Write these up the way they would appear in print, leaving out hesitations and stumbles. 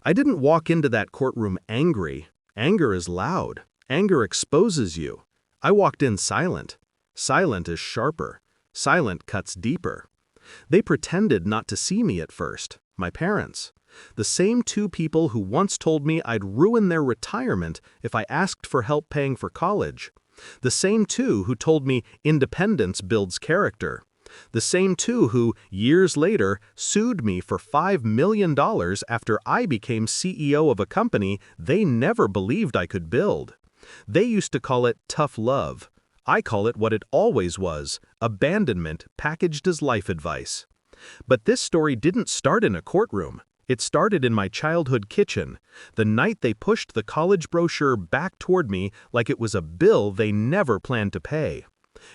I didn't walk into that courtroom angry. Anger is loud. Anger exposes you. I walked in silent. Silent is sharper. Silent cuts deeper. They pretended not to see me at first, my parents. The same two people who once told me I'd ruin their retirement if I asked for help paying for college. The same two who told me independence builds character. The same two who, years later, sued me for $5 million after I became CEO of a company they never believed I could build. They used to call it tough love. I call it what it always was, abandonment packaged as life advice. But this story didn't start in a courtroom. It started in my childhood kitchen, the night they pushed the college brochure back toward me like it was a bill they never planned to pay.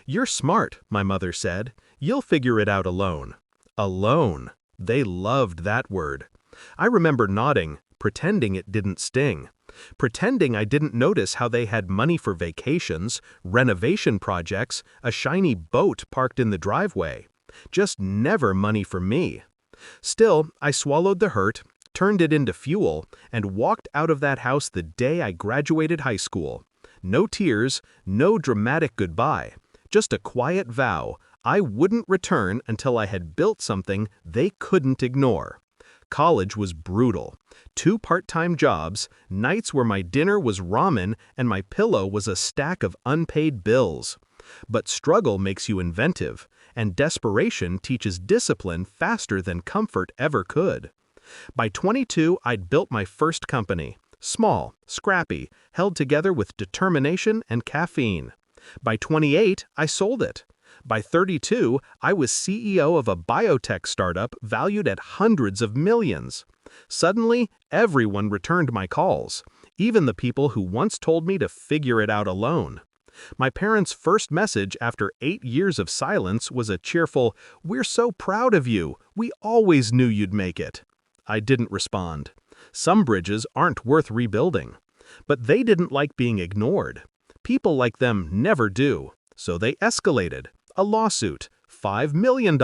"You're smart," my mother said. "You'll figure it out alone." Alone. They loved that word. I remember nodding, pretending it didn't sting. Pretending I didn't notice how they had money for vacations, renovation projects, a shiny boat parked in the driveway. Just never money for me. Still, I swallowed the hurt, turned it into fuel, and walked out of that house the day I graduated high school. No tears, no dramatic goodbye. Just a quiet vow, I wouldn't return until I had built something they couldn't ignore. College was brutal. 2 part-time jobs, nights where my dinner was ramen and my pillow was a stack of unpaid bills. But struggle makes you inventive, and desperation teaches discipline faster than comfort ever could. By 22, I'd built my first company. Small, scrappy, held together with determination and caffeine. By 28, I sold it. By 32, I was CEO of a biotech startup valued at hundreds of millions. Suddenly, everyone returned my calls, even the people who once told me to figure it out alone. My parents' first message after 8 years of silence was a cheerful, "We're so proud of you. We always knew you'd make it." I didn't respond. Some bridges aren't worth rebuilding. But they didn't like being ignored. People like them never do. So they escalated. A lawsuit, $5 million,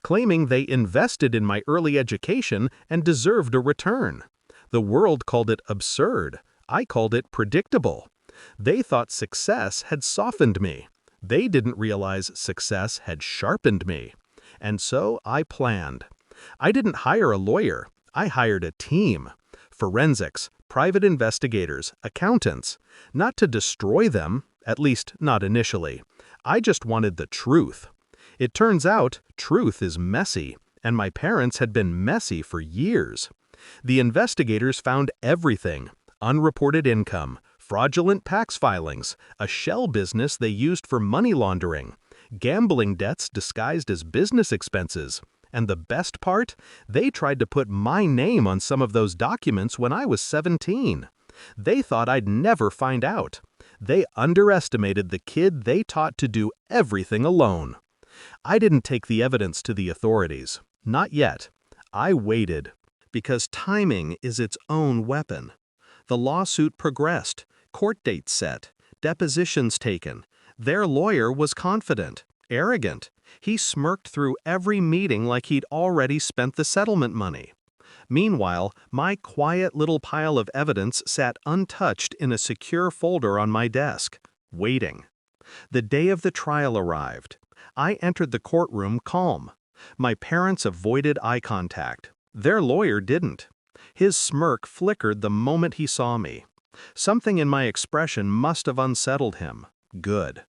claiming they invested in my early education and deserved a return. The world called it absurd. I called it predictable. They thought success had softened me. They didn't realize success had sharpened me. And so I planned. I didn't hire a lawyer. I hired a team. Forensics, private investigators, accountants. Not to destroy them, at least not initially. I just wanted the truth. It turns out truth is messy, and my parents had been messy for years. The investigators found everything: unreported income, fraudulent tax filings, a shell business they used for money laundering, gambling debts disguised as business expenses. And the best part? They tried to put my name on some of those documents when I was 17. They thought I'd never find out. They underestimated the kid they taught to do everything alone. I didn't take the evidence to the authorities. Not yet. I waited. Because timing is its own weapon. The lawsuit progressed. Court dates set. Depositions taken. Their lawyer was confident, arrogant. He smirked through every meeting like he'd already spent the settlement money. Meanwhile, my quiet little pile of evidence sat untouched in a secure folder on my desk, waiting. The day of the trial arrived. I entered the courtroom calm. My parents avoided eye contact. Their lawyer didn't. His smirk flickered the moment he saw me. Something in my expression must have unsettled him. Good.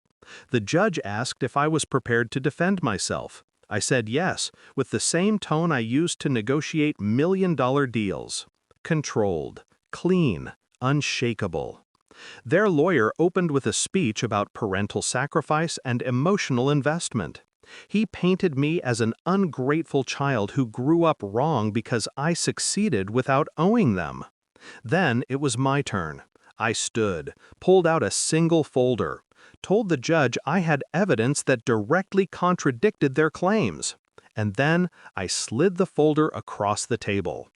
The judge asked if I was prepared to defend myself. I said yes, with the same tone I used to negotiate million-dollar deals. Controlled, clean, unshakable. Their lawyer opened with a speech about parental sacrifice and emotional investment. He painted me as an ungrateful child who grew up wrong because I succeeded without owing them. Then it was my turn. I stood, pulled out a single folder, told the judge I had evidence that directly contradicted their claims. And then I slid the folder across the table.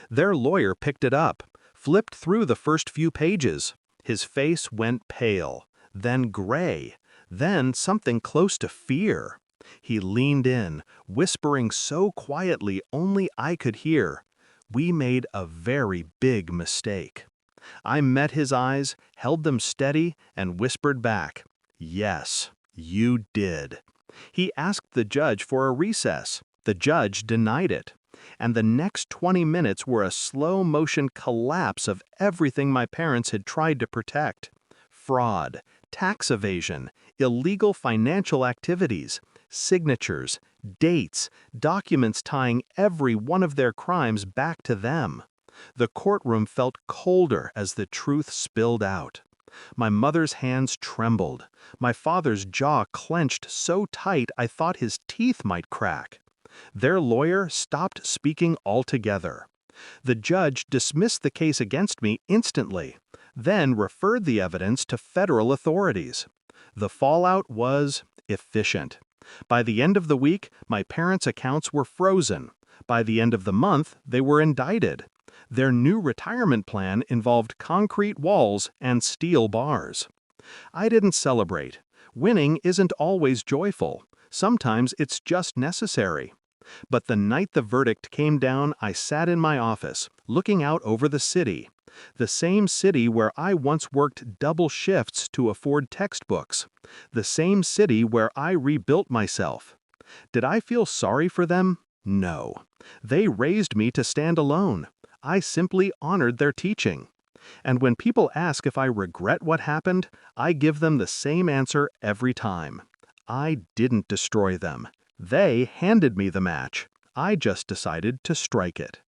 Their lawyer picked it up, flipped through the first few pages. His face went pale, then gray, then something close to fear. He leaned in, whispering so quietly only I could hear, We made a very big mistake. I met his eyes, held them steady, and whispered back, "Yes, you did." He asked the judge for a recess. The judge denied it. And the next 20 minutes were a slow-motion collapse of everything my parents had tried to protect. Fraud, tax evasion, illegal financial activities, signatures, dates, documents tying every one of their crimes back to them. The courtroom felt colder as the truth spilled out. My mother's hands trembled. My father's jaw clenched so tight I thought his teeth might crack. Their lawyer stopped speaking altogether. The judge dismissed the case against me instantly, then referred the evidence to federal authorities. The fallout was efficient. By the end of the week, my parents' accounts were frozen. By the end of the month, they were indicted. Their new retirement plan involved concrete walls and steel bars. I didn't celebrate. Winning isn't always joyful. Sometimes it's just necessary. But the night the verdict came down, I sat in my office, looking out over the city. The same city where I once worked double shifts to afford textbooks. The same city where I rebuilt myself. Did I feel sorry for them? No. They raised me to stand alone. I simply honored their teaching. And when people ask if I regret what happened, I give them the same answer every time. I didn't destroy them. They handed me the match. I just decided to strike it.